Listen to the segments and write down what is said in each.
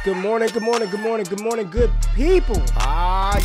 Good morning, good morning, good morning, good morning, good people.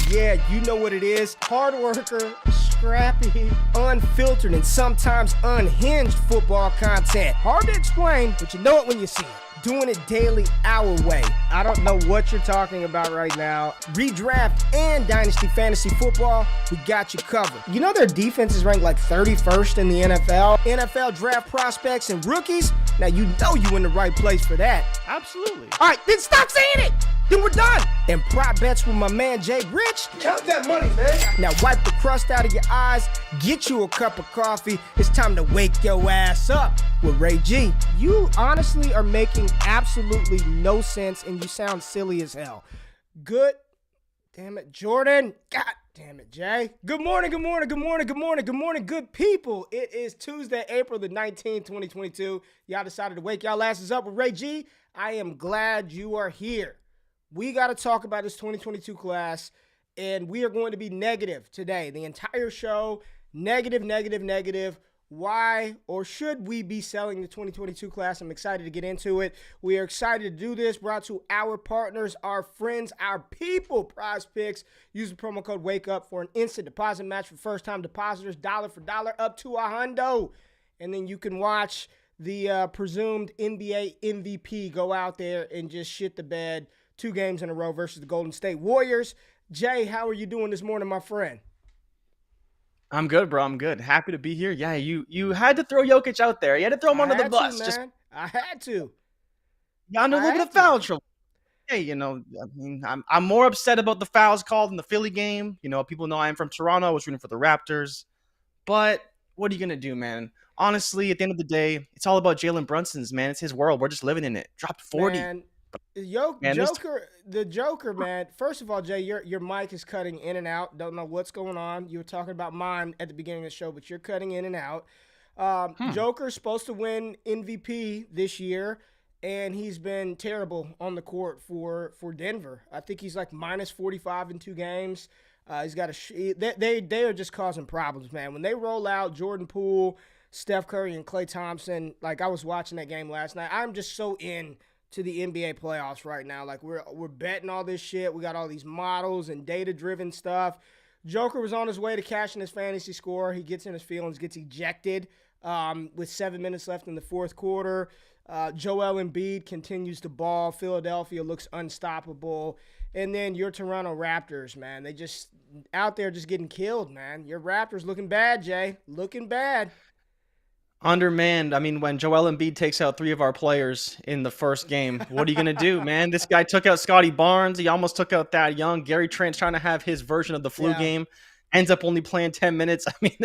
Yeah, you know what it is. Hard worker, scrappy, unfiltered, and sometimes unhinged football content. Hard to explain, but you know it when you see it. Doing it daily our way. I don't know what you're talking about right now. Redraft and Dynasty Fantasy Football, we got you covered. You know their defense is ranked like 31st in the NFL? NFL draft prospects and rookies? Now you know you in the right place for that. Absolutely. All right, then stop saying it. Then we're done. And prop bets with my man Jay Rich. Count that money, man. Now wipe the crust out of your eyes, get you a cup of coffee. It's time to wake your ass up with Raygque. You honestly are making absolutely no sense and you sound silly as hell. Good. Damn it, Jordan. God damn it, Jay. Good morning, good morning, good morning, good morning, good morning, good people. It is Tuesday, April the 19th, 2022. Y'all decided to wake y'all asses up with Raygque. I am glad you are here. We got to talk about this 2022 class, and we are going to be negative today. The entire show, negative, negative, negative. Why or should we be selling the 2022 class? I'm excited to get into it. We are excited to do this. Brought to our partners, our friends, our people, Prize Picks. Use the promo code WAKEUP for an instant deposit match for first-time depositors, dollar for dollar, up to $100. And then you can watch the presumed NBA MVP go out there and just shit the bed 2 games in a row versus the Golden State Warriors. Jay, how are you doing this morning, my friend? I'm good, bro. I'm good. Happy to be here. Yeah, you had to throw Jokic out there. You had to throw him under the bus. I had to. Got under a little bit of foul trouble. Hey, I'm more upset about the fouls called in the Philly game. People know I'm from Toronto. I was rooting for the Raptors. But what are you going to do, man? Honestly, at the end of the day, it's all about Jalen Brunson's, man. It's his world. We're just living in it. Dropped 40. Man. The Joker, man. First of all, Jay, your mic is cutting in and out. Don't know what's going on. You were talking about mine at the beginning of the show, but you're cutting in and out. Joker's supposed to win MVP this year, and he's been terrible on the court for Denver. I think he's like minus 45 in 2 games. He's got they are just causing problems, man. When they roll out Jordan Poole, Steph Curry, and Klay Thompson, like I was watching that game last night. I'm just so in to the NBA playoffs right now. Like we're betting all this shit. We got all these models and data-driven stuff. Joker was on his way to cashing his fantasy score. He gets in his feelings, gets ejected with 7 minutes left in the fourth quarter. Joel Embiid continues to ball. Philadelphia looks unstoppable. And then your Toronto Raptors, man, they just out there just getting killed, man. Your Raptors looking bad, Jay. Looking bad. Undermanned. I mean, when Joel Embiid takes out 3 of our players in the first game, what are you going to do, man? This guy took out Scotty Barnes. He almost took out Thad Young. Gary Trent's trying to have his version of the flu game. Ends up only playing 10 minutes. I mean,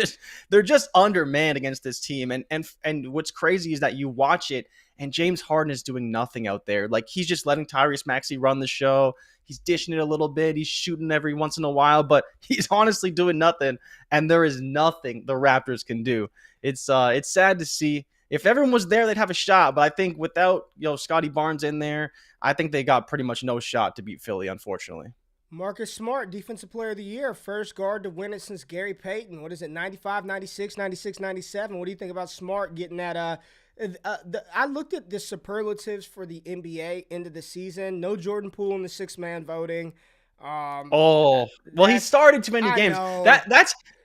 they're just undermanned against this team. And what's crazy is that you watch it, and James Harden is doing nothing out there. Like, he's just letting Tyrese Maxey run the show. He's dishing it a little bit. He's shooting every once in a while, but he's honestly doing nothing. And there is nothing the Raptors can do. It's sad to see. If everyone was there, they'd have a shot. But I think without Scotty Barnes in there, I think they got pretty much no shot to beat Philly, unfortunately. Marcus Smart, Defensive Player of the Year, first guard to win it since Gary Payton. What is it, 95, 96, 96, 97? What do you think about Smart getting that? I looked at the superlatives for the NBA into the season. No Jordan Poole in the 6-man voting. He started too many games.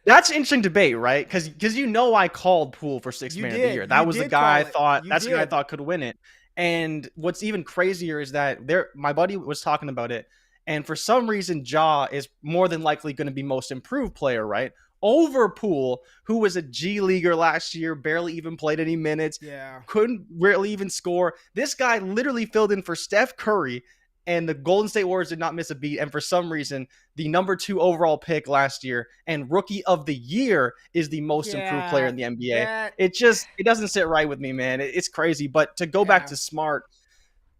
That's an interesting debate, right? Because I called Poole for 6-man of the year. That was the guy I thought could win it. And what's even crazier is that my buddy was talking about it, and for some reason, Ja is more than likely going to be most improved player, right? Over Poole, who was a G Leaguer last year, barely even played any minutes, couldn't really even score. This guy literally filled in for Steph Curry, and the Golden State Warriors did not miss a beat. And for some reason, the number 2 overall pick last year and rookie of the year is the most improved player in the NBA. It doesn't sit right with me, man. It's crazy. But to go back to Smart,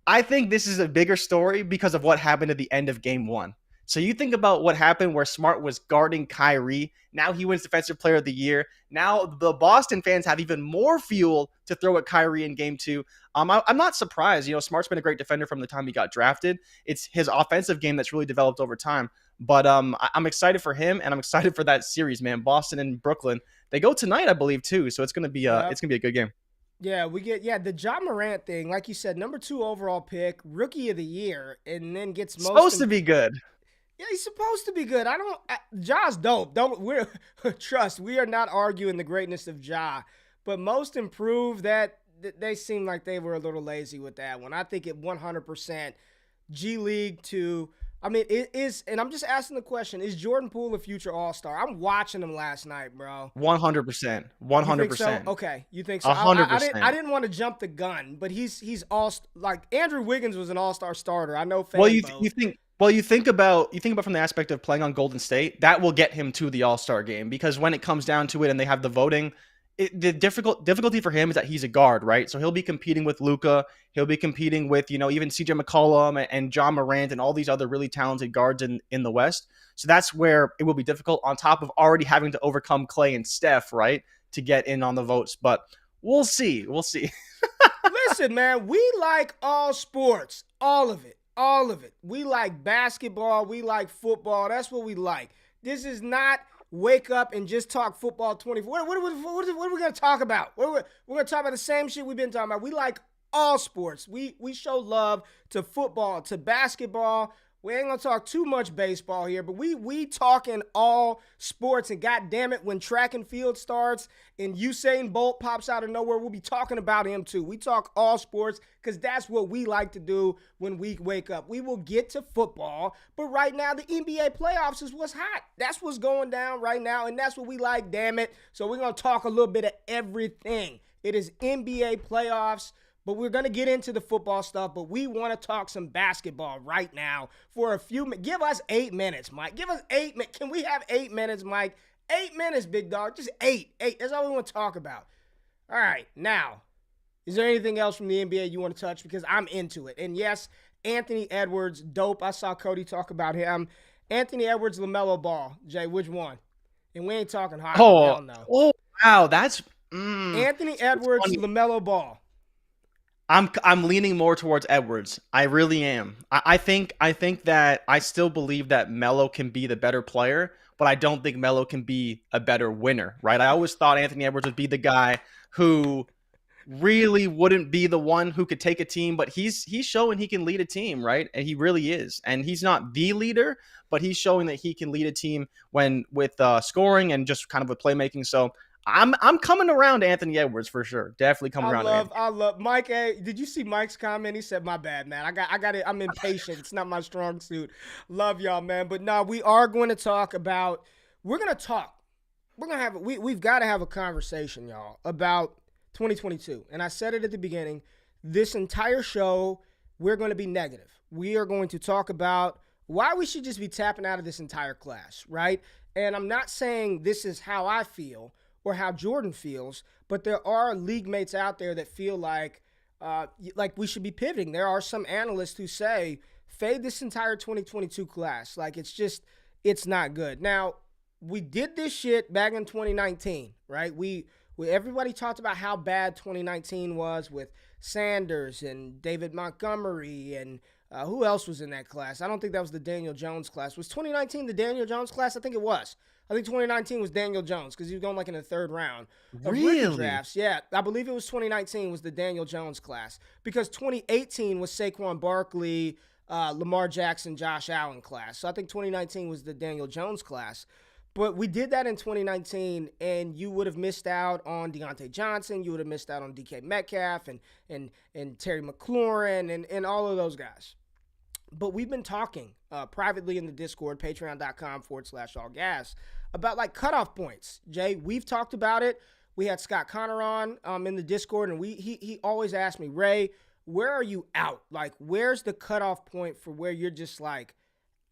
I think this is a bigger story because of what happened at the end of game 1. So you think about what happened where Smart was guarding Kyrie. Now he wins Defensive Player of the Year. Now the Boston fans have even more fuel to throw at Kyrie in game 2. I'm not surprised. Smart's been a great defender from the time he got drafted. It's his offensive game that's really developed over time. But I'm excited for him, and I'm excited for that series, man. Boston and Brooklyn. They go tonight, I believe, too. So it's gonna be a good game. Yeah, the Ja Morant thing, like you said, number 2 overall pick, rookie of the year, and then gets Supposed to be good. Yeah, he's supposed to be good. Ja's dope. Trust, we are not arguing the greatness of Ja, but most improved, that they seem like they were a little lazy with that one. I think it 100% G League to, I mean, it is, and I'm just asking the question, is Jordan Poole a future All-Star? I'm watching him last night, bro. 100%. You think so? 100%. Okay, you think so? 100%. I didn't want to jump the gun, but he's all, like, Andrew Wiggins was an All-Star starter. I know fan Well, you think about from the aspect of playing on Golden State, that will get him to the All-Star game, because when it comes down to it and they have the voting, the difficulty for him is that he's a guard, right? So he'll be competing with Luka, he'll be competing with, even CJ McCollum and John Morant and all these other really talented guards in the West. So that's where it will be difficult, on top of already having to overcome Clay and Steph, right, to get in on the votes. But we'll see. Listen, man, we like all sports, all of it. All of it. We like basketball. We like football. That's what we like. This is not wake up and just talk football 24. What are we going to talk about? We're going to talk about the same shit we've been talking about. We like all sports. We show love to football, to basketball. We ain't going to talk too much baseball here, but we talking all sports. And God damn it, when track and field starts and Usain Bolt pops out of nowhere, we'll be talking about him too. We talk all sports because that's what we like to do when we wake up. We will get to football, but right now the NBA playoffs is what's hot. That's what's going down right now, and that's what we like, damn it. So we're going to talk a little bit of everything. It is NBA playoffs. But we're going to get into the football stuff, but we want to talk some basketball right now for a few minutes. Give us 8 minutes, Mike. Give us 8 minutes. Can we have 8 minutes, Mike? 8 minutes, big dog. Just 8. That's all we want to talk about. All right, now, is there anything else from the NBA you want to touch? Because I'm into it. And yes, Anthony Edwards, dope. I saw Cody talk about him. Anthony Edwards, LaMelo Ball. Jay, which one? And we ain't talking hockey. Hell no. Oh, wow. That's Anthony Edwards, LaMelo Ball. I'm leaning more towards Edwards. I really am. I think that I still believe that Melo can be the better player, but I don't think Melo can be a better winner, right? I always thought Anthony Edwards would be the guy who really wouldn't be the one who could take a team, but he's showing he can lead a team, right? And he really is. And he's not the leader, but he's showing that he can lead a team when with scoring and just kind of with playmaking. So I'm coming around to Anthony Edwards for sure. Definitely coming around. I love Mike. Hey, did you see Mike's comment? He said, "My bad, man. I got it. I'm impatient. It's not my strong suit." Love y'all, man. But no, we are going to talk about. We're gonna talk. We're gonna have. We've got to have a conversation, y'all, about 2022. And I said it at the beginning. This entire show, we're going to be negative. We are going to talk about why we should just be tapping out of this entire class, right? And I'm not saying this is how I feel or how Jordan feels, but there are league mates out there that feel like we should be pivoting. There are some analysts who say, fade this entire 2022 class. Like, it's not good. Now, we did this shit back in 2019, right? Everybody talked about how bad 2019 was with Sanders and David Montgomery and who else was in that class? I don't think that was the Daniel Jones class. Was 2019 the Daniel Jones class? I think it was. I think 2019 was Daniel Jones because he was going like in the third round of rookie drafts. Yeah, I believe it was 2019 was the Daniel Jones class because 2018 was Saquon Barkley, Lamar Jackson, Josh Allen class. So I think 2019 was the Daniel Jones class. But we did that in 2019, and you would have missed out on Deontay Johnson. You would have missed out on DK Metcalf and Terry McLaurin and all of those guys. But we've been talking privately in the Discord, patreon.com/allgas, about like cutoff points. Jay, we've talked about it. We had Scott Connor on in the Discord, and he always asked me, Ray, where are you out? Like, where's the cutoff point for where you're just like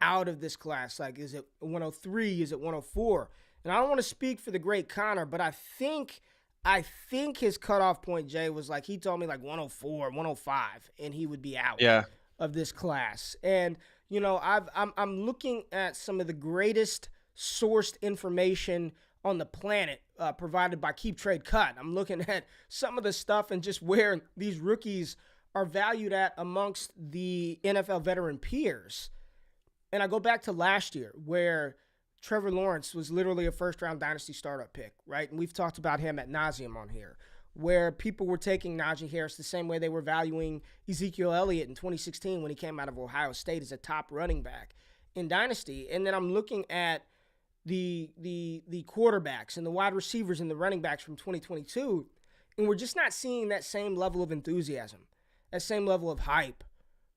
out of this class? Like, is it 103? Is it 104? And I don't want to speak for the great Connor, but I think his cutoff point, Jay, was like, he told me like 104, 105, and he would be out. Yeah. Of this class. And you know, I'm looking at some of the greatest sourced information on the planet provided by Keep Trade Cut. I'm looking at some of the stuff and just where these rookies are valued at amongst the NFL veteran peers. And I go back to last year where Trevor Lawrence was literally a first-round Dynasty startup pick, right? And we've talked about him ad nauseum on here. where people were taking Najee Harris the same way they were valuing Ezekiel Elliott in 2016 when he came out of Ohio State as a top running back in Dynasty. And then I'm looking at the quarterbacks and the wide receivers and the running backs from 2022, and we're just not seeing that same level of enthusiasm, that same level of hype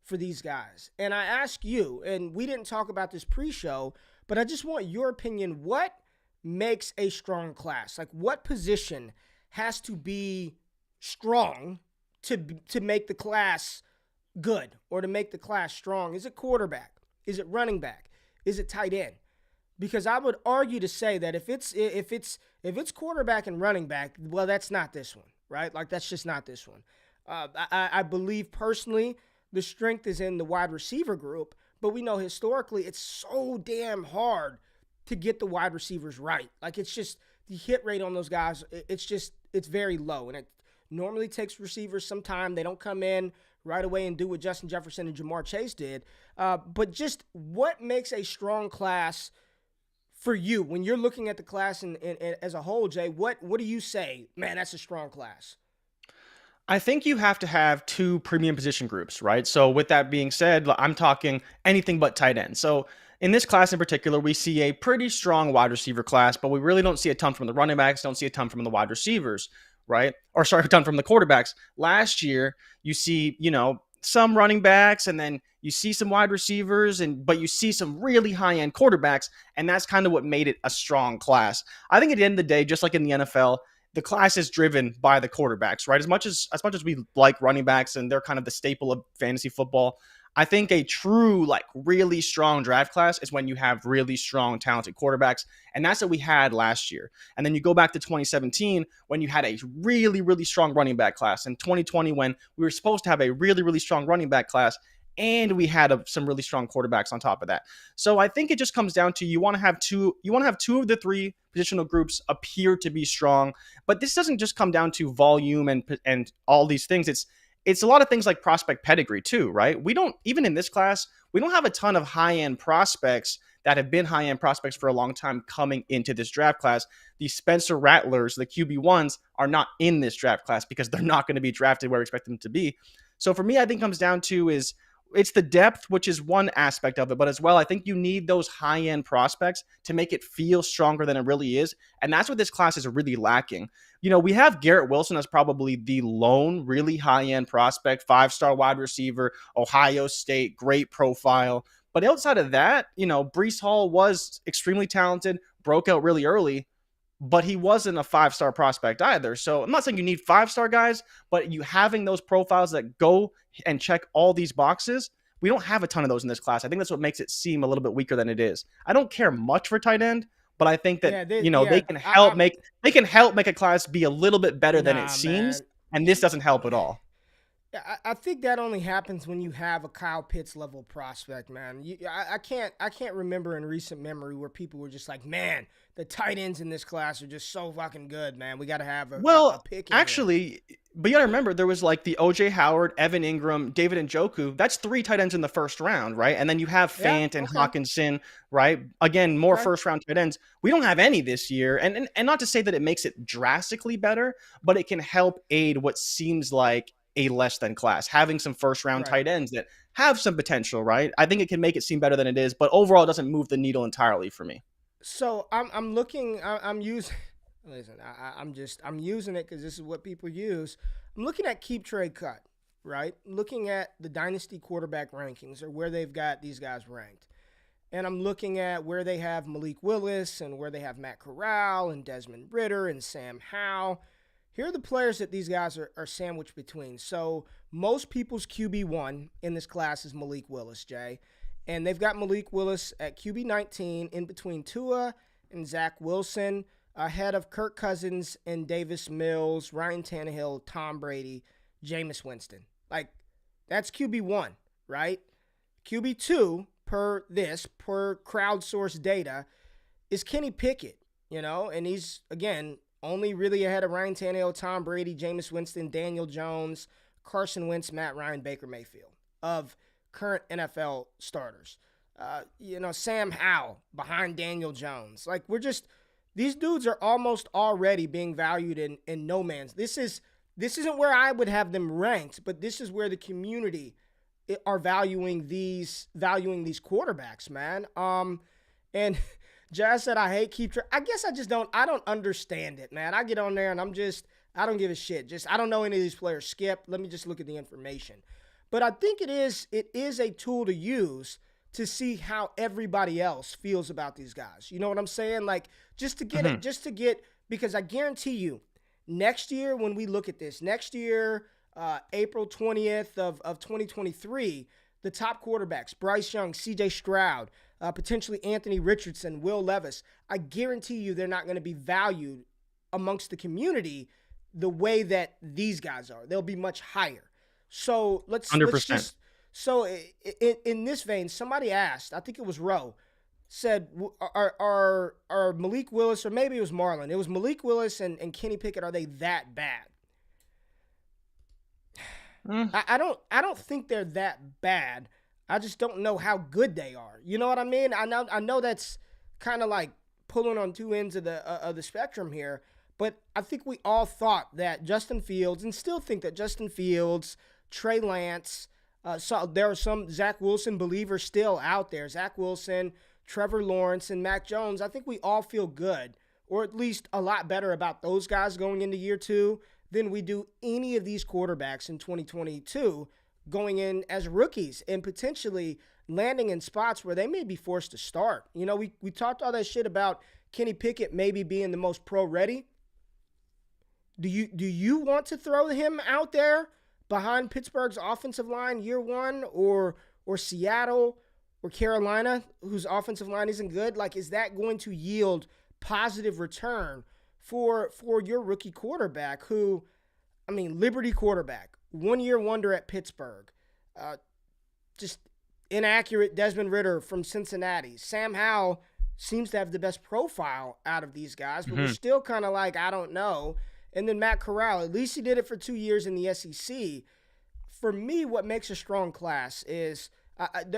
for these guys. And I ask you, and we didn't talk about this pre-show, but I just want your opinion. What makes a strong class? Like, what position has to be strong to make the class good or to make the class strong? Is it quarterback? Is it running back? Is it tight end? Because I would argue to say that if it's quarterback and running back, well, that's not this one, right? Like, that's just not this one. I believe personally the strength is in the wide receiver group, but we know historically it's so damn hard to get the wide receivers right. Like, it's just the hit rate on those guys, it's very low, and it normally takes receivers some time. They don't come in right away and do what Justin Jefferson and Jamar Chase did. But just what makes a strong class for you when you're looking at the class and as a whole, Jay? What do you say, man, that's a strong class? I think you have to have two premium position groups, right? So with that being said, I'm talking anything but tight end. So in this class in particular, we see a pretty strong wide receiver class, but we really don't see a ton from the running backs, don't see a ton from the wide receivers, right? Or sorry, a ton from the quarterbacks. Last year, you see, some running backs, and then you see some wide receivers, but you see some really high-end quarterbacks, and that's kind of what made it a strong class. I think at the end of the day, just like in the NFL, the class is driven by the quarterbacks, right? As much as we like running backs and they're kind of the staple of fantasy football, I think a true, like, really strong draft class is when you have really strong, talented quarterbacks. And that's what we had last year. And then you go back to 2017 when you had a really, really strong running back class. In 2020, when we were supposed to have a really, really strong running back class, and we had some really strong quarterbacks on top of that. So I think it just comes down to you want to have two of the three positional groups appear to be strong. But this doesn't just come down to volume and all these things. It's a lot of things like prospect pedigree too, right? We don't, even in this class, we don't have a ton of high-end prospects that have been high-end prospects for a long time coming into this draft class. The Spencer Rattlers, the QB1s, are not in this draft class because they're not going to be drafted where we expect them to be. So for me, I think it comes down to it's the depth, which is one aspect of it, but as well, I think you need those high-end prospects to make it feel stronger than it really is, and that's what this class is really lacking. We have Garrett Wilson as probably the lone really high-end prospect, 5-star wide receiver, Ohio State, great profile, but outside of that, Breece Hall was extremely talented, broke out really early, but he wasn't a 5-star prospect either. So I'm not saying you need 5-star guys, but you having those profiles that go and check all these boxes, we don't have a ton of those in this class. I think that's what makes it seem a little bit weaker than it is. I don't care much for tight end, but I think that they can help make a class be a little bit better than it seems, and this doesn't help at all. I think that only happens when you have a Kyle Pitts level prospect, man. I can't remember in recent memory where people were just like, man, the tight ends in this class are just so fucking good, man. We got to have a pick. Actually, but you got to remember there was like the OJ Howard, Evan Ingram, David Njoku. That's 3 tight ends in the first round, right? And then you have Fant and Hawkinson, right? Again, more first round tight ends. We don't have any this year, and not to say that it makes it drastically better, but it can help aid what seems like a less than class, having some first round tight ends that have some potential, right? I think it can make it seem better than it is, but overall it doesn't move the needle entirely for me. So I'm using it because this is what people use. I'm looking at Keep Trade Cut, right? Looking at the Dynasty quarterback rankings or where they've got these guys ranked. And I'm looking at where they have Malik Willis and where they have Matt Corral and Desmond Ridder and Sam Howell. Here are the players that these guys are sandwiched between. So most people's QB1 in this class is Malik Willis, Jay. And they've got Malik Willis at QB 19 in between Tua and Zach Wilson, ahead of Kirk Cousins and Davis Mills, Ryan Tannehill, Tom Brady, Jameis Winston. Like, that's QB1, right? QB2, per crowdsourced data, is Kenny Pickett, and he's, again, only really ahead of Ryan Tannehill, Tom Brady, Jameis Winston, Daniel Jones, Carson Wentz, Matt Ryan, Baker Mayfield of current NFL starters. Sam Howell behind Daniel Jones. Like, These dudes are almost already being valued in no man's. This isn't where I would have them ranked, but this is where the community are valuing these quarterbacks, man. And Jazz said, I hate keep track. I guess I don't understand it, man. I get on there and I don't give a shit. I don't know any of these players. Skip. Let me just look at the information. But I think it is a tool to use to see how everybody else feels about these guys. You know what I'm saying? Like, just to get, because I guarantee you, next year when we look at this, April 20th of 2023, the top quarterbacks, Bryce Young, CJ Stroud, potentially Anthony Richardson, Will Levis, I guarantee you they're not going to be valued amongst the community the way that these guys are. They'll be much higher. So let's just, so in this vein, somebody asked, I think it was Roe, said, are Malik Willis, or maybe it was Marlon, it was Malik Willis and Kenny Pickett, are they that bad? I don't think they're that bad. I just don't know how good they are. You know what I mean? I know that's kind of like pulling on two ends of the spectrum here, but I think we all thought that Justin Fields, and still think that Justin Fields, Trey Lance, so there are some Zach Wilson believers still out there. Zach Wilson, Trevor Lawrence, and Mac Jones. I think we all feel good, or at least a lot better about those guys going into year two than we do any of these quarterbacks in 2022 going in as rookies and potentially landing in spots where they may be forced to start. You know, we talked all that shit about Kenny Pickett maybe being the most pro ready. Do you want to throw him out there behind Pittsburgh's offensive line year one, or Seattle or Carolina, whose offensive line isn't good? Like, is that going to yield positive return for your rookie quarterback who, I mean, Liberty quarterback, 1 year wonder at Pittsburgh, just inaccurate Desmond Ridder from Cincinnati. Sam Howell seems to have the best profile out of these guys, but we're still kind of like, I don't know. And then Matt Corral, at least he did it for 2 years in the SEC. For me, what makes a strong class is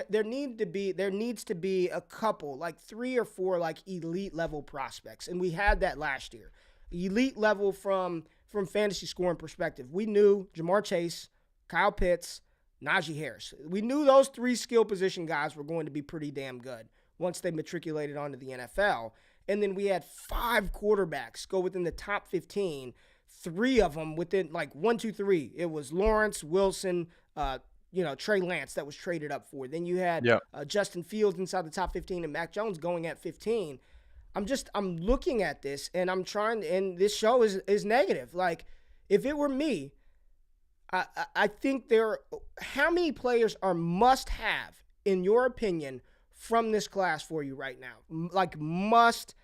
there needs to be a couple, like 3 or 4, like elite level prospects, and we had that last year. Elite level from fantasy scoring perspective. We knew Jamar Chase, Kyle Pitts, Najee Harris. We knew those 3 skill position guys were going to be pretty damn good once they matriculated onto the NFL. And then we had 5 quarterbacks go within the top 15, 3 of them within like 1, 2, 3. It was Lawrence, Wilson, Trey Lance that was traded up for. Then you had Justin Fields inside the top 15 and Mac Jones going at 15. I'm looking at this and I'm trying, and this show is negative. Like, if it were me, I think how many players are must have, in your opinion, from this class for you right now? Like, must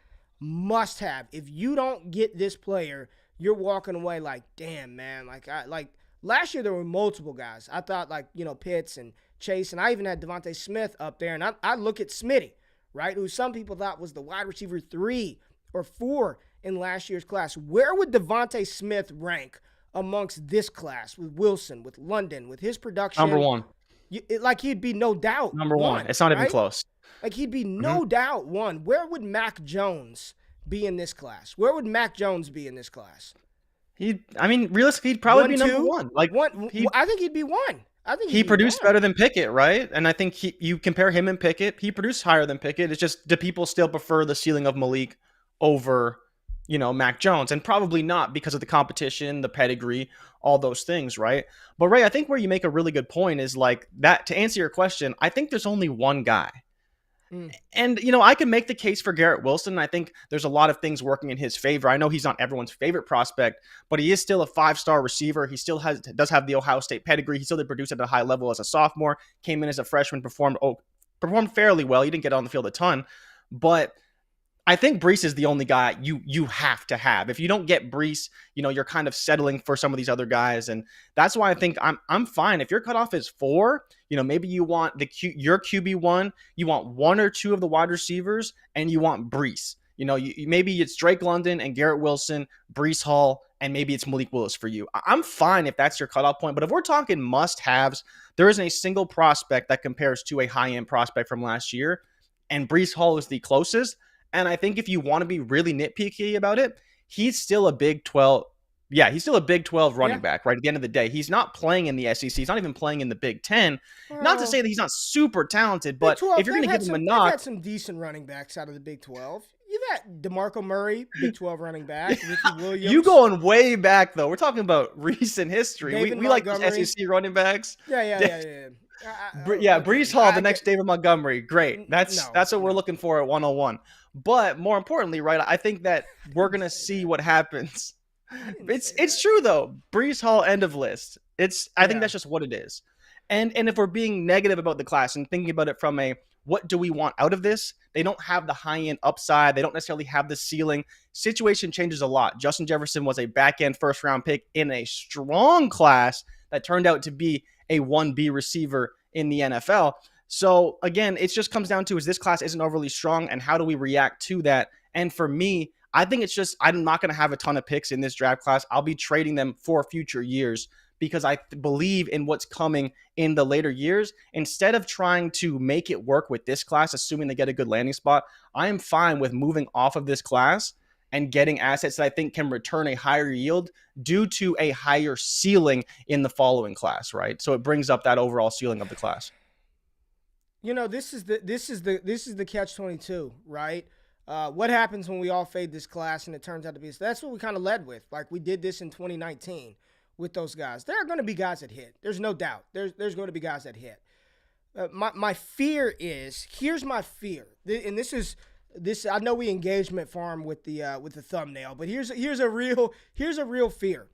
have. If you don't get this player, you're walking away like, damn, man. Like last year there were multiple guys. I thought, like, Pitts and Chase, and I even had Devontae Smith up there, and I look at Smitty, right, who some people thought was the wide receiver 3 or 4 in last year's class. Where would Devontae Smith rank amongst this class with Wilson, with London, with his production? Number 1. Like, he'd be no doubt number 1. It's not even close. Like, he'd be no doubt 1. Where would Mac Jones be in this class? Where would Mac Jones be in this class? Realistically, he'd probably be number 1. Like, I think he'd be 1. I think he produced better than Pickett, right? And I think you compare him and Pickett, he produced higher than Pickett. It's just, do people still prefer the ceiling of Malik over, Mac Jones? And probably not, because of the competition, the pedigree, all those things, right? But Ray, I think where you make a really good point is like that. To answer your question, I think there's only one guy. And, I can make the case for Garrett Wilson. I think there's a lot of things working in his favor. I know he's not everyone's favorite prospect, but he is still a 5-star receiver. He still does have the Ohio State pedigree. He still did produce at a high level as a sophomore, came in as a freshman, performed fairly well. He didn't get on the field a ton, but I think Breece is the only guy you have to have. If you don't get Breece, you're kind of settling for some of these other guys, and that's why I think I'm fine. If your cutoff is 4, maybe you want your QB1, you want 1 or 2 of the wide receivers, and you want Breece. Maybe it's Drake London and Garrett Wilson, Breece Hall, and maybe it's Malik Willis for you. I'm fine if that's your cutoff point, but if we're talking must-haves, there isn't a single prospect that compares to a high-end prospect from last year, and Breece Hall is the closest. And I think if you want to be really nitpicky about it, he's still a Big 12. Yeah, he's still a Big 12 running back, right? At the end of the day, he's not playing in the SEC. He's not even playing in the Big 10. Well, not to say that he's not super talented, but 12, if you're going to give him a knock. They've had some decent running backs out of the Big 12. You've had DeMarco Murray, Big 12 running back, Ricky Williams. You going way back, though. We're talking about recent history. We like those SEC running backs. Yeah. Breece Hall, the next David Montgomery. Great. That's what we're looking for at 101. But more importantly, right, I think that we're going to see what happens. It's true, though. Breece Hall, end of list. I think that's just what it is. And if we're being negative about the class and thinking about it from a what do we want out of this, they don't have the high-end upside. They don't necessarily have the ceiling. Situation changes a lot. Justin Jefferson was a back-end first-round pick in a strong class that turned out to be a 1B receiver in the NFL. So, again, it just comes down to, is this class isn't overly strong, and how do we react to that? And for me, I think it's just, I'm not going to have a ton of picks in this draft class. I'll be trading them for future years because I believe in what's coming in the later years. Instead of trying to make it work with this class, assuming they get a good landing spot, I am fine with moving off of this class and getting assets that I think can return a higher yield due to a higher ceiling in the following class, right? So it brings up that overall ceiling of the class. You know, this is the catch-22, right? What happens when we all fade this class and it turns out to be? So that's what we kind of led with. Like, we did this in 2019 with those guys. There are going to be guys that hit. There's no doubt. There's going to be guys that hit. My fear is, here's my fear, and this is. I know we engagement farm with the thumbnail, but here's a real fear.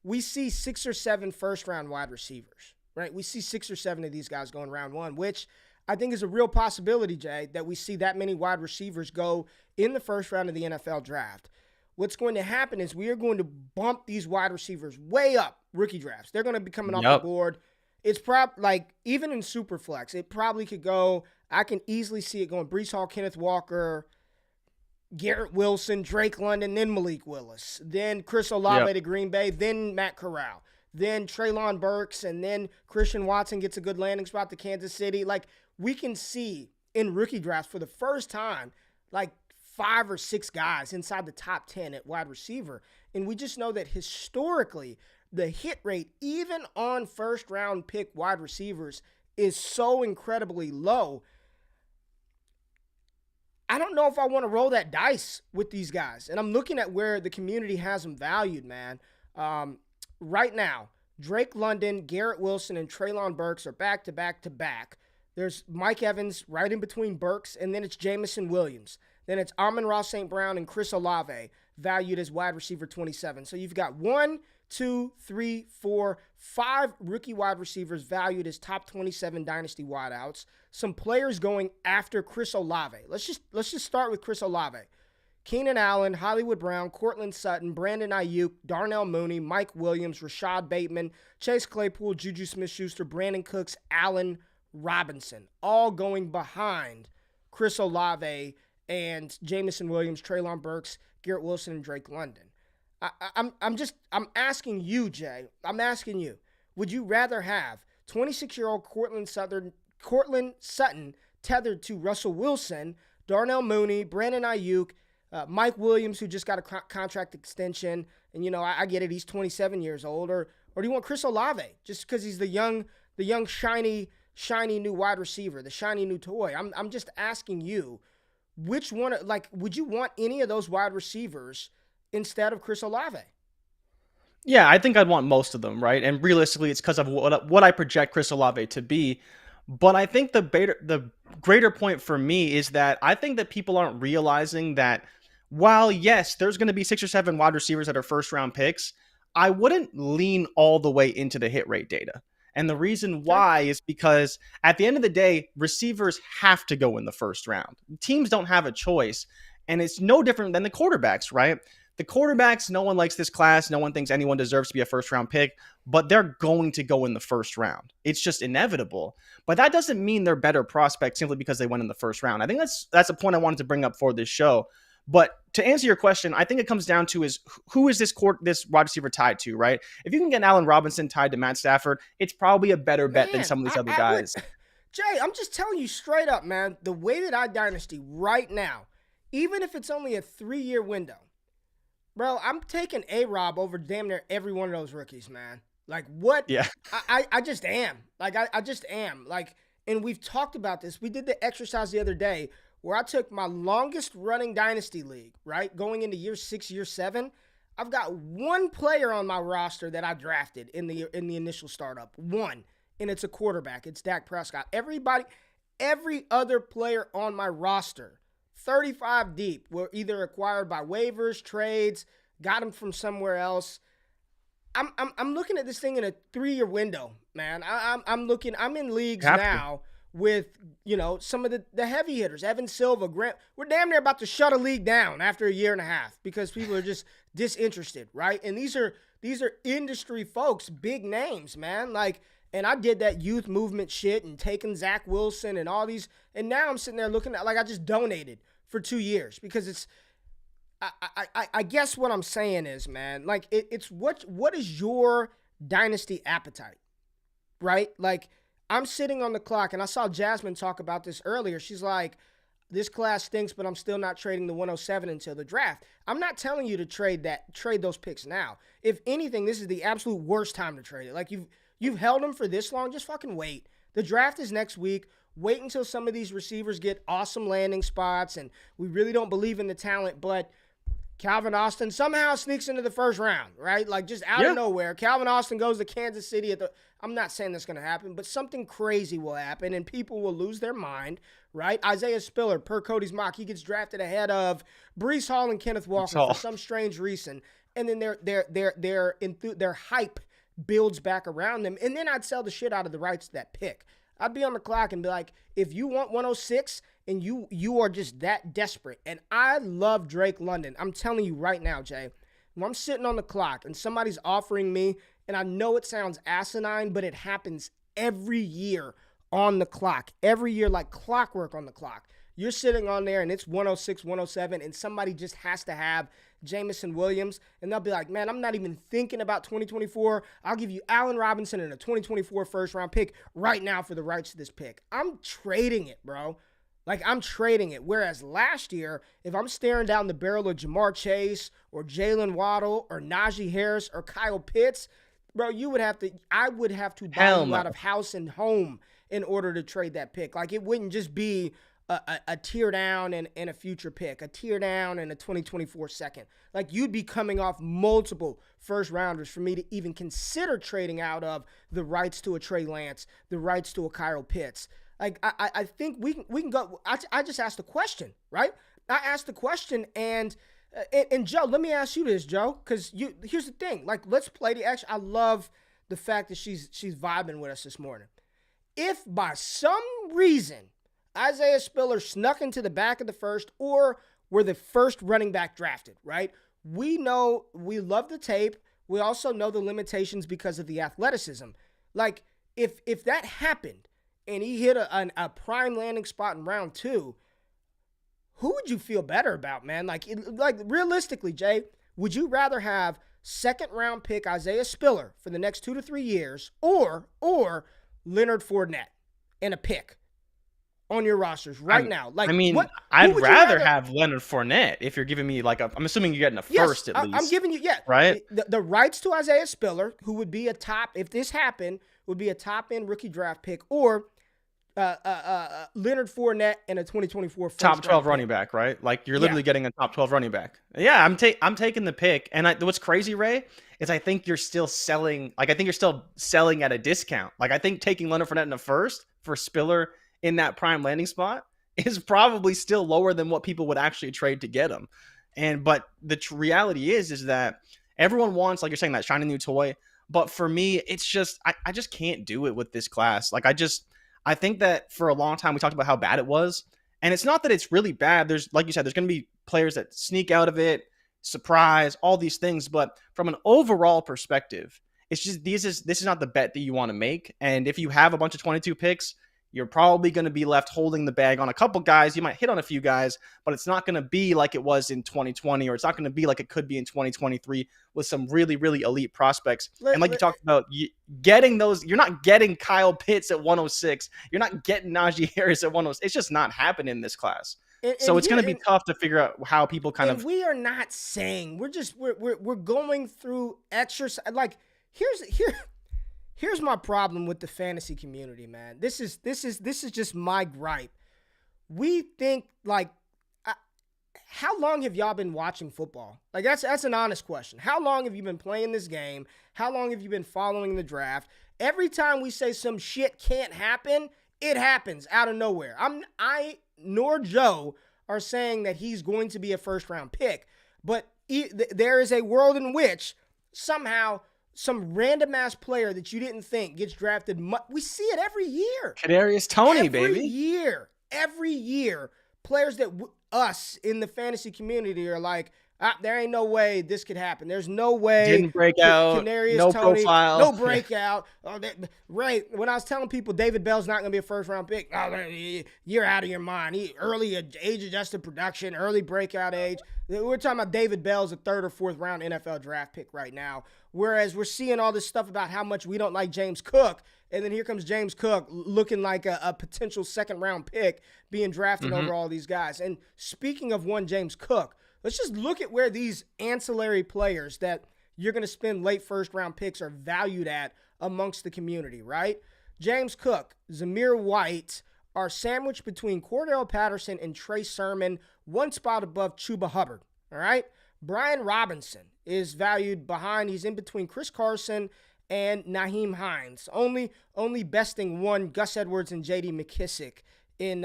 We see 6 or 7 first-round wide receivers, right? We see 6 or 7 of these guys going round 1, which I think is a real possibility, Jay, that we see that many wide receivers go in the first round of the NFL draft. What's going to happen is we are going to bump these wide receivers way up rookie drafts. They're going to be coming off the board. It's like even in Superflex, it probably could go. I can easily see it going Breece Hall, Kenneth Walker, Garrett Wilson, Drake London, then Malik Willis, then Chris Olave to Green Bay, then Matt Corral, then Treylon Burks, and then Christian Watson gets a good landing spot to Kansas City. Like, we can see in rookie drafts for the first time, like 5 or 6 guys inside the top 10 at wide receiver. And we just know that historically, the hit rate, even on first-round pick wide receivers, is so incredibly low. I don't know if I want to roll that dice with these guys. And I'm looking at where the community has them valued, man. Right now, Drake London, Garrett Wilson, and Treylon Burks are back-to-back-to-back. There's Mike Evans right in between Burks, and then it's Jamison Williams. Then it's Amon-Ra St. Brown and Chris Olave, valued as wide receiver 27. So you've got 1, 2, 3, 4, 5 rookie wide receivers valued as top 27 dynasty wideouts. Some players going after Chris Olave. Let's just start with Chris Olave. Keenan Allen, Hollywood Brown, Cortland Sutton, Brandon Ayuk, Darnell Mooney, Mike Williams, Rashad Bateman, Chase Claypool, Juju Smith-Schuster, Brandon Cooks, Allen Robinson, all going behind Chris Olave and Jamison Williams, Treylon Burks, Garrett Wilson, and Drake London. I'm asking you, Jay. I'm asking you. Would you rather have 26-year-old Cortland Sutton tethered to Russell Wilson, Darnell Mooney, Brandon Ayuk, Mike Williams, who just got a contract extension, and I get it, he's 27 years old, or do you want Chris Olave just because he's the young shiny new wide receiver, the shiny new toy? I'm just asking you, which one? Like, would you want any of those wide receivers instead of Chris Olave? Yeah, I think I'd want most of them, right? And realistically, it's because of what I project Chris Olave to be. But I think the greater point for me is that I think that people aren't realizing that while, yes, there's going to be 6 or 7 wide receivers that are first-round picks, I wouldn't lean all the way into the hit rate data. And the reason why is because at the end of the day, receivers have to go in the first round. Teams don't have a choice. And it's no different than the quarterbacks, right? The quarterbacks, no one likes this class. No one thinks anyone deserves to be a first-round pick, but they're going to go in the first round. It's just inevitable. But that doesn't mean they're better prospects simply because they went in the first round. I think that's a point I wanted to bring up for this show. But to answer your question, I think it comes down to is who is this wide receiver tied to, right? If you can get Allen Robinson tied to Matt Stafford, it's probably a better bet than some of these other guys. Jay, I'm just telling you straight up, man. The way that I Dynasty right now, even if it's only a 3-year window, bro, I'm taking A-Rob over damn near every one of those rookies, man. Like, what? Yeah. I just am. Like, I just am. Like, and we've talked about this. We did the exercise the other day where I took my longest running Dynasty league, right? Going into year 6, year 7. I've got one player on my roster that I drafted in the initial startup. One. And it's a quarterback. It's Dak Prescott. Every other player on my roster, 35 deep, were either acquired by waivers, trades, got them from somewhere else. I'm looking at this thing in a 3-year window, man. I'm in leagues now with, some of the heavy hitters, Evan Silva, Grant. We're damn near about to shut a league down after a year and a half because people are just disinterested, right? And these are industry folks, big names, man. Like, and I did that youth movement shit and taking Zach Wilson and all these, and now I'm sitting there looking at like I just donated for 2 years because it's. I guess what I'm saying is, man, like it's what is your dynasty appetite, right? Like I'm sitting on the clock, and I saw Jasmine talk about this earlier. She's like, this class stinks, but I'm still not trading the 107 until the draft. I'm not telling you to trade those picks now. If anything, this is the absolute worst time to trade it. Like you've held them for this long, just fucking wait. The draft is next week. Wait until some of these receivers get awesome landing spots, and we really don't believe in the talent, but Calvin Austin somehow sneaks into the first round, right? Like just out of nowhere. Calvin Austin goes to Kansas City I'm not saying that's going to happen, but something crazy will happen and people will lose their mind, right? Isaiah Spiller, per Cody's mock, he gets drafted ahead of Breece Hall and Kenneth Walker for some strange reason. And then their hype builds back around them. And then I'd sell the shit out of the rights to that pick. I'd be on the clock and be like, if you want 106 and you are just that desperate, and I love Drake London. I'm telling you right now, Jay, when I'm sitting on the clock and somebody's offering me, and I know it sounds asinine, but it happens every year on the clock. Every year, like clockwork on the clock. You're sitting on there and it's 106, 107, and somebody just has to have Jameson Williams, and they'll be like, man, I'm not even thinking about 2024. I'll give you Allen Robinson and a 2024 first-round pick right now for the rights to this pick. I'm trading it, bro. Like, I'm trading it. Whereas last year, if I'm staring down the barrel of Jamar Chase or Jalen Waddle or Najee Harris or Kyle Pitts, bro, I would have to buy you out of house and home in order to trade that pick. Like, it wouldn't just be a tear down and a future pick, a tear down and a 2024 second. Like, you'd be coming off multiple first rounders for me to even consider trading out of the rights to a Trey Lance, the rights to a Kyle Pitts. Like, I think we can go. I just asked the question, right? I asked the question, and Joe, let me ask you this, Joe, because here's the thing. Like, let's play the action. I love the fact that she's vibing with us this morning. If by some reason Isaiah Spiller snuck into the back of the first or were the first running back drafted, right? We know, we love the tape. We also know the limitations because of the athleticism. Like, if that happened and he hit a prime landing spot in round 2, who would you feel better about, man? Like realistically, Jay, would you rather have second-round pick Isaiah Spiller for the next 2 to 3 years or Leonard Fournette in a pick on your rosters now? Like, I mean, I'd rather have Leonard Fournette if you're giving me like I'm assuming you're getting a first at least. I'm giving you, right? The rights to Isaiah Spiller, who would be a top, if this happened, would be a top-end rookie draft pick, or Leonard Fournette and a 2024 first top 12 running back, right? Like, you're literally getting a top 12 running back. Yeah, I'm taking the pick. And what's crazy, Ray, is I think you're still selling. Like, I think you're still selling at a discount. Like, I think taking Leonard Fournette in the first for Spiller in that prime landing spot is probably still lower than what people would actually trade to get him. But the reality is that everyone wants, like you're saying, that shiny new toy. But for me, it's just I just can't do it with this class. Like, I think that for a long time we talked about how bad it was, and it's not that it's really bad. There's, like you said, there's going to be players that sneak out of it, surprise, all these things. But from an overall perspective, it's just this is not the bet that you want to make. And if you have a bunch of 22 picks, you're probably going to be left holding the bag on a couple guys. You might hit on a few guys, but it's not going to be like it was in 2020, or it's not going to be like it could be in 2023 with some really, really elite prospects. And like you talked about, getting those, you're not getting Kyle Pitts at 106. You're not getting Najee Harris at 106. It's just not happening in this class. So it's going to be tough to figure out how people kind of. We are not saying we're going through exercise. Like here's my problem with the fantasy community, man. This is just my gripe. We think like, how long have y'all been watching football? Like that's an honest question. How long have you been playing this game? How long have you been following the draft? Every time we say some shit can't happen, it happens out of nowhere. I nor Joe are saying that he's going to be a first-round pick, but there is a world in which somehow some random-ass player that you didn't think gets drafted. We see it every year. Kadarius Toney, baby. Every year, players that us in the fantasy community are like, there ain't no way this could happen. There's no way. Didn't break out. No Toney, profile. No breakout. Right. When I was telling people David Bell's not going to be a first-round pick, you're out of your mind. Early age-adjusted production, early breakout age. We're talking about David Bell's a third or fourth round NFL draft pick right now. Whereas we're seeing all this stuff about how much we don't like James Cook. And then here comes James Cook looking like a potential second-round pick being drafted over all these guys. And speaking of one James Cook, let's just look at where these ancillary players that you're going to spend late first-round picks are valued at amongst the community, right? James Cook, Zamir White are sandwiched between Cordell Patterson and Trey Sermon, one spot above Chuba Hubbard, all right? Brian Robinson is valued behind. He's in between Chris Carson and Nyheim Hines, only besting one Gus Edwards and J.D. McKissick in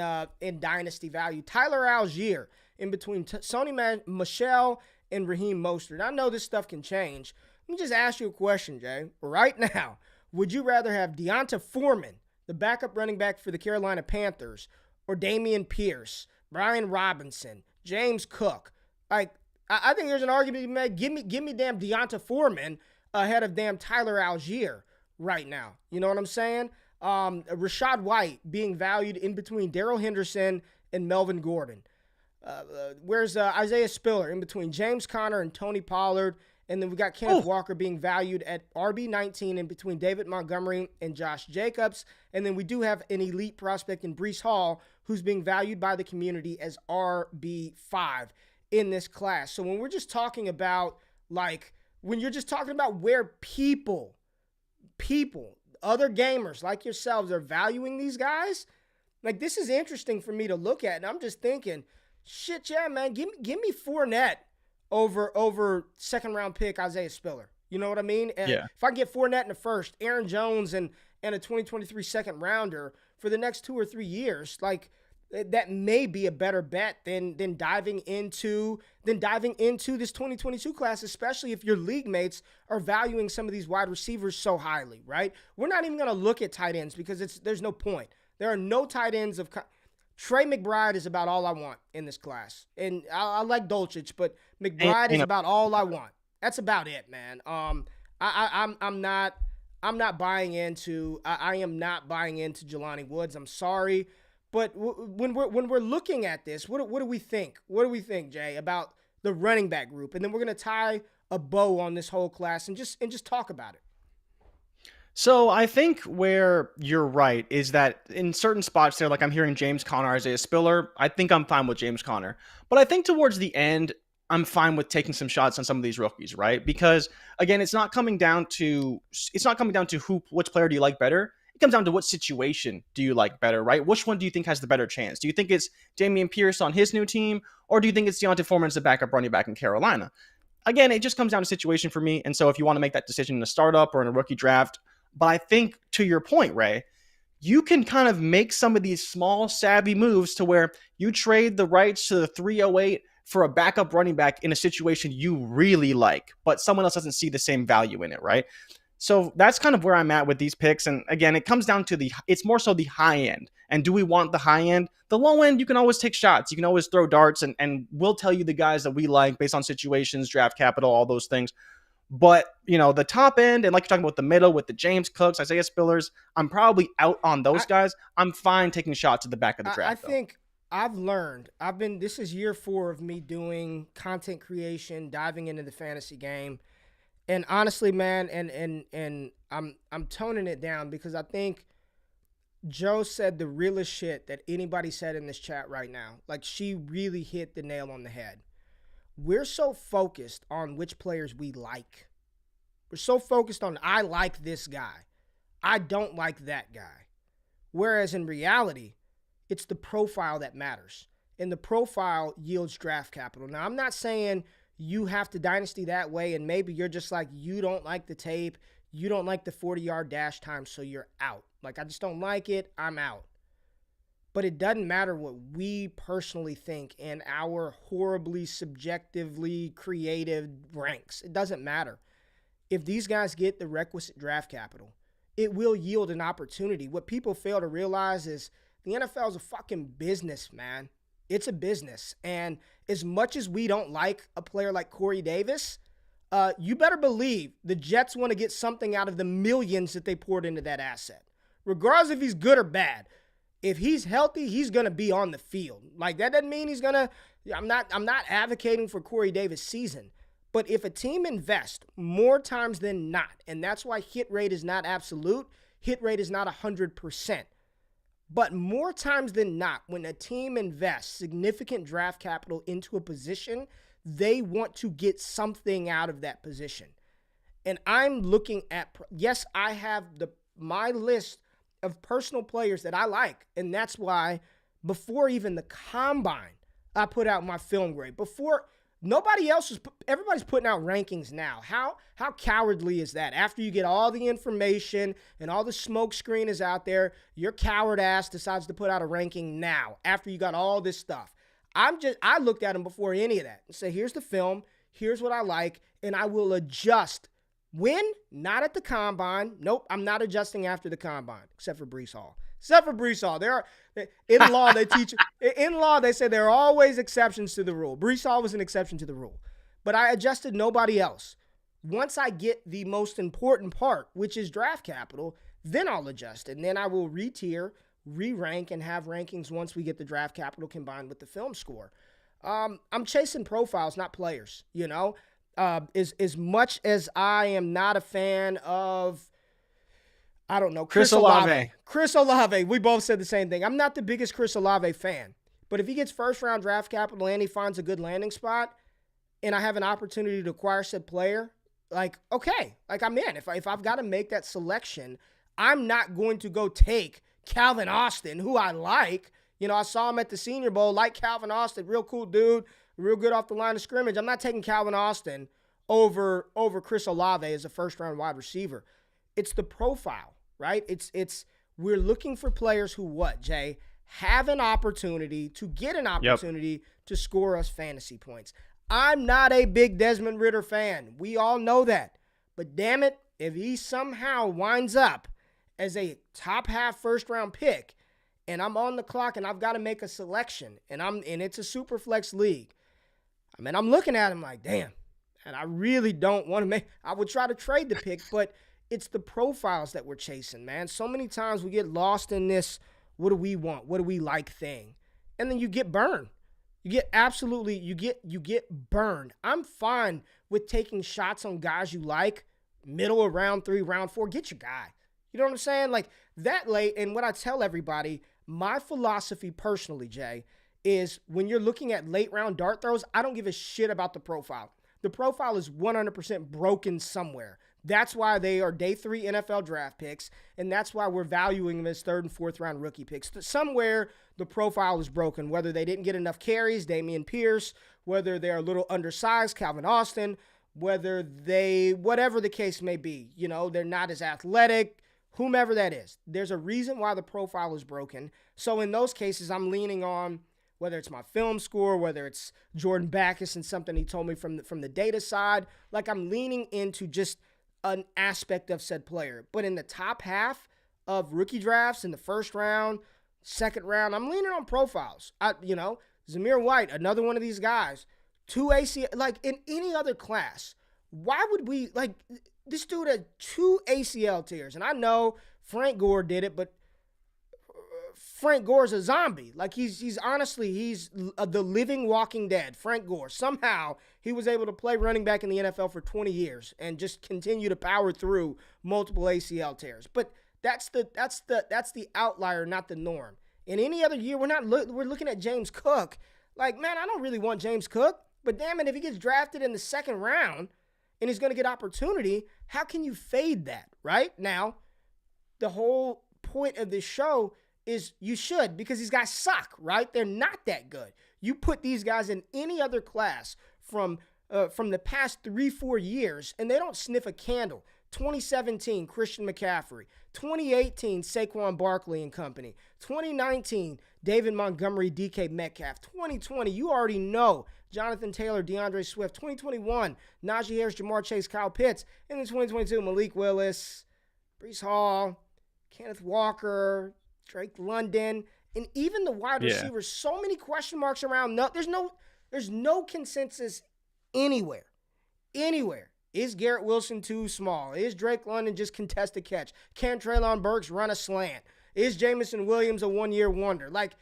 Dynasty value. Tyler Algier in between Sony Michel and Raheem Mostert. I know this stuff can change. Let me just ask you a question, Jay. Right now, would you rather have Deonta Foreman, the backup running back for the Carolina Panthers, or Dameon Pierce, Brian Robinson, James Cook? Like, I think there's an argument to be made. Give me damn Deonta Foreman ahead of damn Tyler Algier right now. You know what I'm saying? Rashad White being valued in between Darrell Henderson and Melvin Gordon. Where's Isaiah Spiller in between James Conner and Tony Pollard? And then we got Kenneth Walker being valued at RB19 in between David Montgomery and Josh Jacobs. And then we do have an elite prospect in Breece Hall who's being valued by the community as RB5 in this class. So when we're just talking about, like, when you're just talking about where people, other gamers like yourselves are valuing these guys, like, this is interesting for me to look at. And I'm just thinking, shit, yeah, man, give me Fournette over second-round pick Isaiah Spiller. You know what I mean? And if I get Fournette in the first, Aaron Jones and a 2023 second-rounder for the next 2 or 3 years, like, that may be a better bet than diving into this 2022 class, especially if your league mates are valuing some of these wide receivers so highly, right? We're not even going to look at tight ends because there's no point. There are no tight ends of Trey McBride is about all I want in this class. And I like Dulcich, but McBride is about all I want. That's about it, man. I'm not buying into Jelani Woods. I'm sorry. But when we're looking at this, what do we think? What do we think, Jay, about the running back group? And then we're going to tie a bow on this whole class and just talk about it. So I think where you're right is that in certain spots there, like I'm hearing James Conner, Isaiah Spiller, I think I'm fine with James Conner. But I think towards the end, I'm fine with taking some shots on some of these rookies, right? Because again, it's not coming down to which player do you like better. It comes down to what situation do you like better, right? Which one do you think has the better chance? Do you think it's Dameon Pierce on his new team, or do you think it's Deonta Foreman as the backup running back in Carolina? Again, it just comes down to situation for me. And so if you want to make that decision in a startup or in a rookie draft, but I think to your point, Ray, you can kind of make some of these small, savvy moves to where you trade the rights to the 308 for a backup running back in a situation you really like, but someone else doesn't see the same value in it, right? So that's kind of where I'm at with these picks. And again, it comes down to it's more so the high end. And do we want the high end? The low end, you can always take shots. You can always throw darts, and we'll tell you the guys that we like based on situations, draft capital, all those things. But, the top end, and like you're talking about the middle with the James Cooks, Isaiah Spillers, I'm probably out on those guys. I'm fine taking shots at the back of the draft. I think I've learned. This is year 4 of me doing content creation, diving into the fantasy game. And honestly, man, and I'm toning it down because I think Joe said the realest shit that anybody said in this chat right now. Like, she really hit the nail on the head. We're so focused on which players we like. We're so focused on, I like this guy. I don't like that guy. Whereas in reality, it's the profile that matters. And the profile yields draft capital. Now, I'm not saying you have to dynasty that way, and maybe you're just like, you don't like the tape, you don't like the 40-yard dash time, so you're out. Like, I just don't like it, I'm out. But it doesn't matter what we personally think in our horribly subjectively creative ranks. It doesn't matter. If these guys get the requisite draft capital, it will yield an opportunity. What people fail to realize is the NFL is a fucking business, man. It's a business. And as much as we don't like a player like Corey Davis, you better believe the Jets want to get something out of the millions that they poured into that asset. Regardless if he's good or bad. If he's healthy, he's going to be on the field. Like, that doesn't mean he's going to – I'm not advocating for Corey Davis' season. But if a team invests more times than not, and that's why hit rate is not absolute, hit rate is not 100%. But more times than not, when a team invests significant draft capital into a position, they want to get something out of that position. And I'm looking at, yes, I have my list of personal players that I like. And that's why before even the combine, I put out my film grade. Before nobody else is, everybody's putting out rankings now. How cowardly is that? After you get all the information and all the smoke screen is out there, your coward ass decides to put out a ranking now after you got all this stuff. I looked at them before any of that and say, here's the film, here's what I like, and I will adjust. When? Not at the combine. Nope, I'm not adjusting after the combine, except for Breece Hall. In law, they say there are always exceptions to the rule. Breece Hall was an exception to the rule. But I adjusted nobody else. Once I get the most important part, which is draft capital, then I'll adjust. And then I will re-tier, re-rank, and have rankings once we get the draft capital combined with the film score. I'm chasing profiles, not players, you know? As much as I am not a fan of, I don't know, Chris Olave. Chris Olave, we both said the same thing. I'm not the biggest Chris Olave fan. But if he gets first-round draft capital and he finds a good landing spot, and I have an opportunity to acquire said player, like, okay, like I'm in. If I've got to make that selection, I'm not going to go take Calvin Austin, who I like. You know, I saw him at the Senior Bowl, like Calvin Austin, real cool dude, real good off the line of scrimmage. I'm not taking Calvin Austin over Chris Olave as a first-round wide receiver. It's the profile, right? We're looking for players who what, Jay? Have an opportunity to get an opportunity to score us fantasy points. I'm not a big Desmond Ridder fan. We all know that. But damn it, if he somehow winds up as a top half first-round pick and I'm on the clock and I've got to make a selection and it's a super flex league, I mean, I'm looking at him like, damn. And I really don't want to I would try to trade the pick, but it's the profiles that we're chasing, man. So many times we get lost in this, what do we want? What do we like thing? And then you get burned. You get burned. I'm fine with taking shots on guys you like, middle of round 3, round 4. Get your guy. You know what I'm saying? Like that late. And what I tell everybody, my philosophy personally, Jay, is when you're looking at late round dart throws, I don't give a shit about the profile. The profile is 100% broken somewhere. That's why they are day 3 NFL draft picks, and that's why we're valuing them as 3rd and 4th round rookie picks. Somewhere the profile is broken, whether they didn't get enough carries, Dameon Pierce, whether they're a little undersized, Calvin Austin, whatever the case may be. You know, they're not as athletic, whomever that is. There's a reason why the profile is broken. So in those cases, I'm leaning on whether it's my film score, whether it's Jordan Backus and something he told me from the data side. Like I'm leaning into just an aspect of said player. But in the top half of rookie drafts, in the first round, second round, I'm leaning on profiles. Zamir White, another one of these guys, 2 ACL, like in any other class, why would we, like, this dude had 2 ACL tears. And I know Frank Gore did it, but Frank Gore's a zombie. Like he's honestly the living walking dead. Frank Gore. Somehow he was able to play running back in the NFL for 20 years and just continue to power through multiple ACL tears. But That's the outlier, not the norm. In any other year, we're looking at James Cook. Like, man, I don't really want James Cook, but damn it, if he gets drafted in the second round and he's going to get opportunity, how can you fade that, right? Now, the whole point of this show is you should, because these guys suck, right? They're not that good. You put these guys in any other class from the past 3-4 years, and they don't sniff a candle. 2017, Christian McCaffrey. 2018, Saquon Barkley and company. 2019, David Montgomery, DK Metcalf. 2020, you already know, Jonathan Taylor, DeAndre Swift. 2021, Najee Harris, Jamar Chase, Kyle Pitts. And then 2022, Malik Willis, Breece Hall, Kenneth Walker, Drake London, and even the wide receivers. So many question marks around. There's no consensus anywhere. Is Garrett Wilson too small? Is Drake London just contest a catch? Can Treylon Burks run a slant? Is Jamison Williams a one-year wonder? Like,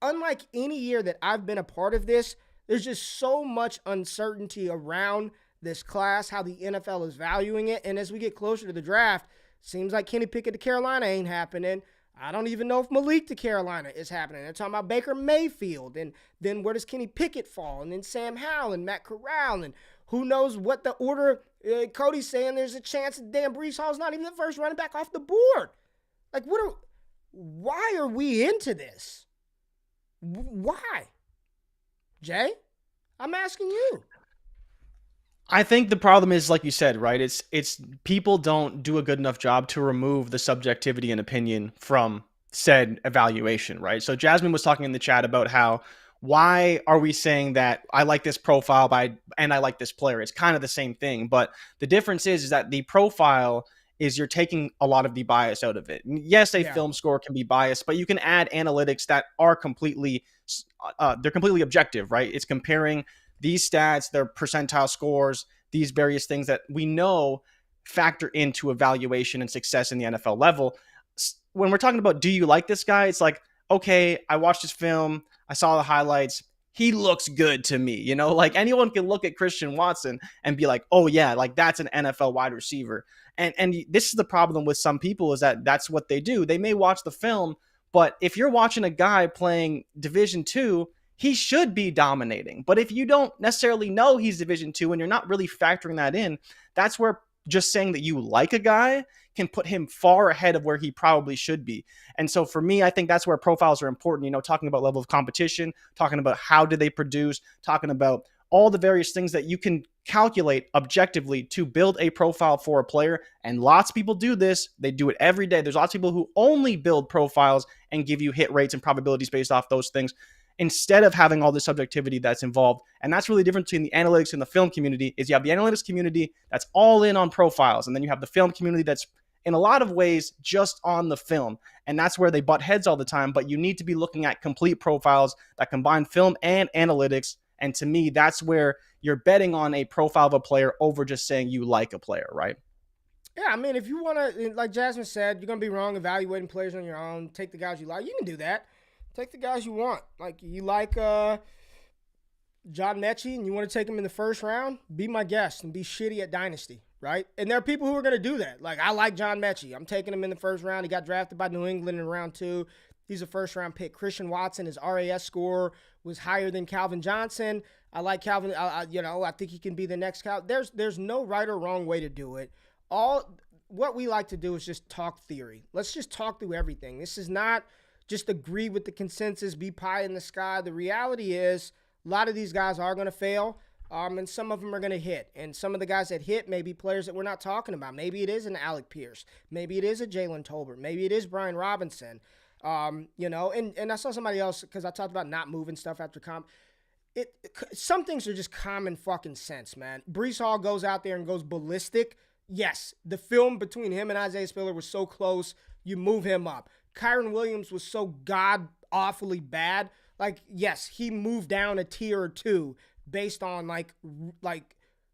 unlike any year that I've been a part of this, there's just so much uncertainty around this class, how the NFL is valuing it. And as we get closer to the draft, seems like Kenny Pickett to Carolina ain't happening. I don't even know if Malik to Carolina is happening. They're talking about Baker Mayfield. And then where does Kenny Pickett fall? And then Sam Howell and Matt Corral. And who knows what the order. Cody's saying there's a chance that Dan Breece Hall's not even the first running back off the board. Like, why are we into this? Why? Jay, I'm asking you. I think the problem is, like you said, right? It's people don't do a good enough job to remove the subjectivity and opinion from said evaluation, right? So Jasmine was talking in the chat about why are we saying that I like this profile and I like this player? It's kind of the same thing, but the difference is that the profile is you're taking a lot of the bias out of it. Yes, a film score can be biased, but you can add analytics that are completely objective, right? It's comparing these stats, their percentile scores, these various things that we know factor into evaluation and success in the NFL level. When we're talking about, do you like this guy? It's like, okay, I watched his film. I saw the highlights. He looks good to me. You know, like anyone can look at Christian Watson and be like, oh yeah, like that's an NFL wide receiver. And this is the problem with some people, is that that's what they do. They may watch the film, but if you're watching a guy playing Division II, he should be dominating. But if you don't necessarily know he's Division II and you're not really factoring that in, that's where just saying that you like a guy can put him far ahead of where he probably should be. And so for me, I think that's where profiles are important, you know, talking about level of competition, talking about how do they produce, talking about all the various things that you can calculate objectively to build a profile for a player. And lots of people do this. They do it every day. There's lots of people who only build profiles and give you hit rates and probabilities based off those things, instead of having all the subjectivity that's involved. And that's really different between the analytics and the film community. Is you have the analytics community that's all in on profiles, and then you have the film community that's in a lot of ways just on the film. And that's where they butt heads all the time. But you need to be looking at complete profiles that combine film and analytics. And to me, that's where you're betting on a profile of a player over just saying you like a player, right? Yeah, I mean, if you want to, like Jasmine said, you're going to be wrong evaluating players on your own. Take the guys you like. You can do that. Take the guys you want. Like, you like John Mechie and you want to take him in the first round, be my guest and be shitty at Dynasty, right? And there are people who are going to do that. Like, I like John Mechie. I'm taking him in the first round. He got drafted by New England in round 2. He's a first-round pick. Christian Watson, his RAS score was higher than Calvin Johnson. I like Calvin. I think he can be the next Cal. There's no right or wrong way to do it. What we like to do is just talk theory. Let's just talk through everything. This is not just agree with the consensus, be pie in the sky. The reality is a lot of these guys are going to fail, and some of them are going to hit. And some of the guys that hit may be players that we're not talking about. Maybe it is an Alec Pierce. Maybe it is a Jalen Tolbert. Maybe it is Brian Robinson. And I saw somebody else, because I talked about not moving stuff after some things are just common fucking sense, man. Breece Hall goes out there and goes ballistic. Yes, the film between him and Isaiah Spiller was so close, you move him up. Kyron Williams was so god-awfully bad. Like, yes, he moved down a tier or two based on like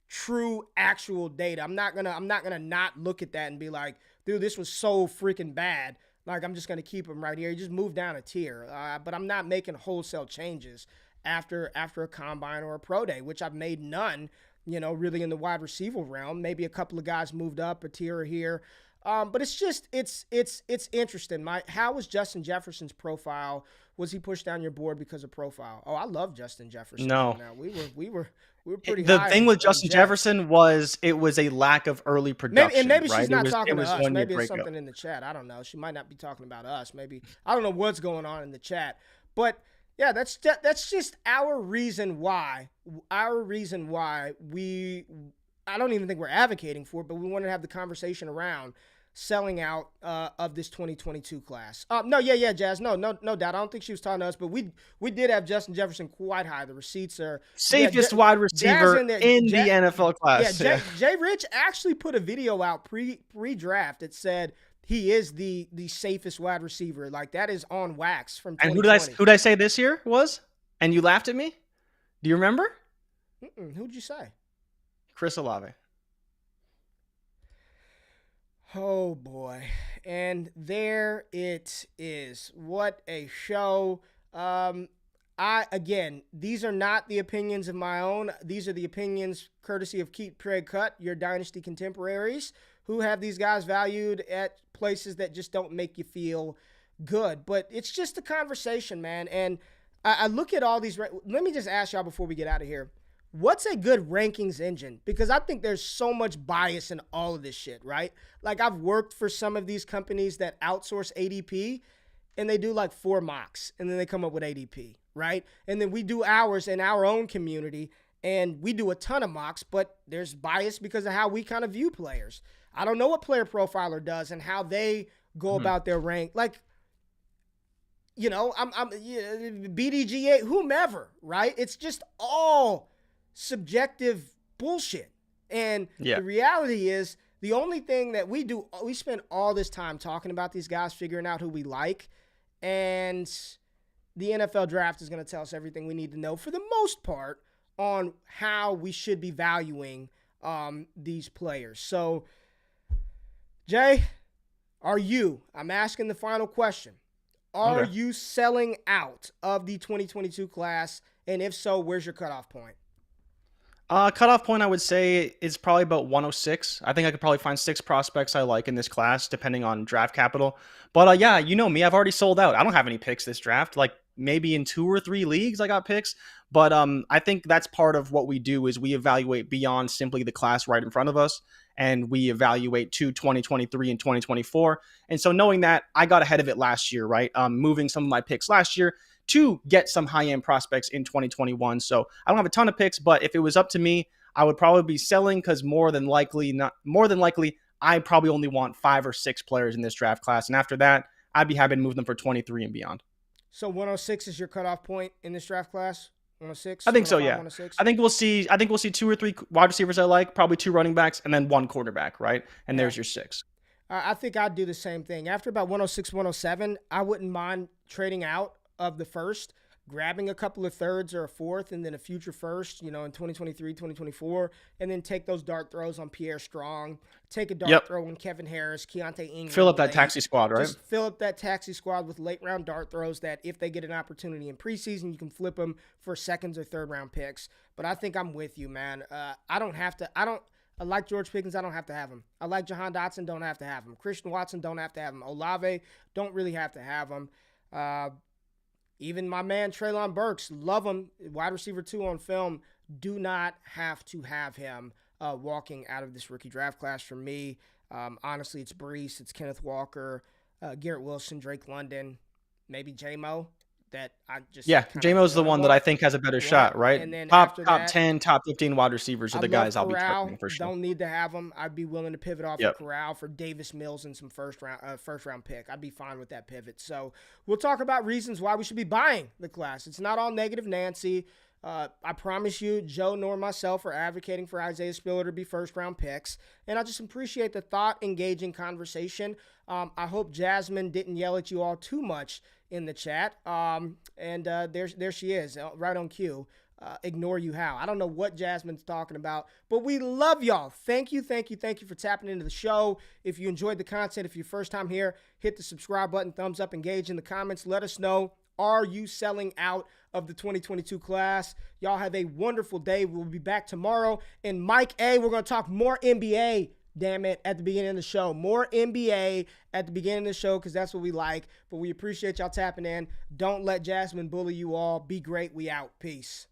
true actual data. I'm not gonna not look at that and be like, dude, this was so freaking bad. Like, I'm just gonna keep him right here. He just moved down a tier. But I'm not making wholesale changes after a combine or a pro day, which I've made none, really in the wide receiver realm. Maybe a couple of guys moved up a tier here. But it's just it's interesting. How was Justin Jefferson's profile? Was he pushed down your board because of profile? Oh, I love Justin Jefferson. No, now we were pretty the high. thing with Justin Jefferson was it was a lack of early production. Maybe right? she's not talking to us. Maybe it's breakup. something in the chat. I don't know. She might not be talking about us. Maybe I don't know what's going on in the chat. But yeah, that's just our reason why. Our reason why I don't even think we're advocating for it, but we want to have the conversation around selling out of this 2022 class. Yeah, Jazz. No doubt. I don't think she was talking to us, but we did have Justin Jefferson quite high. The receipts are safest wide receiver in the NFL class. Yeah, Jay Rich actually put a video out pre-draft that said he is the safest wide receiver. Like, that is on wax from 2020. And who did I say this year was? And you laughed at me? Do you remember? Who'd you say? Chris Olave. Oh boy. And there it is. What a show. Again, these are not the opinions of my own. These are the opinions courtesy of Keep Trade Cut, your Dynasty contemporaries, who have these guys valued at places that just don't make you feel good. But it's just a conversation, man. And I look at all these. Let me just ask y'all before we get out of here. What's a good rankings engine? Because I think there's so much bias in all of this shit, right? Like, I've worked for some of these companies that outsource ADP, and they do like 4 mocks, and then they come up with ADP, right? And then we do ours in our own community, and we do a ton of mocks, but there's bias because of how we kind of view players. I don't know what Player Profiler does and how they go about their rank. Like, you know, I'm BDGA, whomever, right? It's just all subjective bullshit. And the reality is, the only thing that we do, we spend all this time talking about these guys, figuring out who we like, and the NFL draft is going to tell us everything we need to know for the most part on how we should be valuing these players. So, Jay, I'm asking the final question. Are you selling out of the 2022 class? And if so, where's your cutoff point? Cutoff point, I would say, is probably about 106. I think I could probably find 6 prospects I like in this class, depending on draft capital. But yeah, you know me, I've already sold out. I don't have any picks this draft. Like, maybe in 2 or 3 leagues I got picks. But I think that's part of what we do is we evaluate beyond simply the class right in front of us. And we evaluate to 2023 and 2024. And so knowing that, I got ahead of it last year, right? Moving some of my picks last year to get some high-end prospects in 2021. So I don't have a ton of picks, but if it was up to me, I would probably be selling because more than likely, I probably only want 5 or 6 players in this draft class. And after that, I'd be happy to move them for 23 and beyond. So 106 is your cutoff point in this draft class? 106? I think so, yeah. 106? I think we'll see 2 or 3 wide receivers I like, probably 2 running backs, and then 1 quarterback, right? And there's your 6. I think I'd do the same thing. After about 106, 107, I wouldn't mind trading out of the first, grabbing a couple of thirds or a fourth, and then a future first, in 2023, 2024, and then take those dart throws on Pierre Strong, take a dart throw on Kevin Harris, Keontae Ingram. Fill up that taxi squad, right? Just fill up that taxi squad with late round dart throws that if they get an opportunity in preseason, you can flip them for seconds or third round picks. But I think I'm with you, man. I like George Pickens. I don't have to have him. I like Jahan Dotson. Don't have to have him. Christian Watson. Don't have to have him. Olave. Don't really have to have him. Even my man Treylon Burks, love him, wide receiver 2 on film, do not have to have him walking out of this rookie draft class for me. Honestly, it's Breece, it's Kenneth Walker, Garrett Wilson, Drake London, maybe J-Mo. That I just J-Mo's the one that I think has a better shot, right? And then top 10, top 15 wide receivers are the guys I'll be targeting for sure. Don't need to have them. I'd be willing to pivot off of Corral for Davis Mills and some first round pick. I'd be fine with that pivot. So we'll talk about reasons why we should be buying the class. It's not all negative Nancy. I promise you, Joe nor myself are advocating for Isaiah Spiller to be first-round picks, and I just appreciate the thought-engaging conversation. I hope Jasmine didn't yell at you all too much in the chat, and there she is, right on cue. Ignore you how. I don't know what Jasmine's talking about, but we love y'all. Thank you for tapping into the show. If you enjoyed the content, if you're first time here, hit the subscribe button, thumbs up, engage in the comments. Let us know. Are you selling out of the 2022 class? Y'all have a wonderful day. We'll be back tomorrow. And Mike A, we're going to talk more NBA damn it, at the beginning of the show. More NBA at the beginning of the show because that's what we like. But we appreciate y'all tapping in. Don't let Jasmine bully you all. Be great. We out. Peace.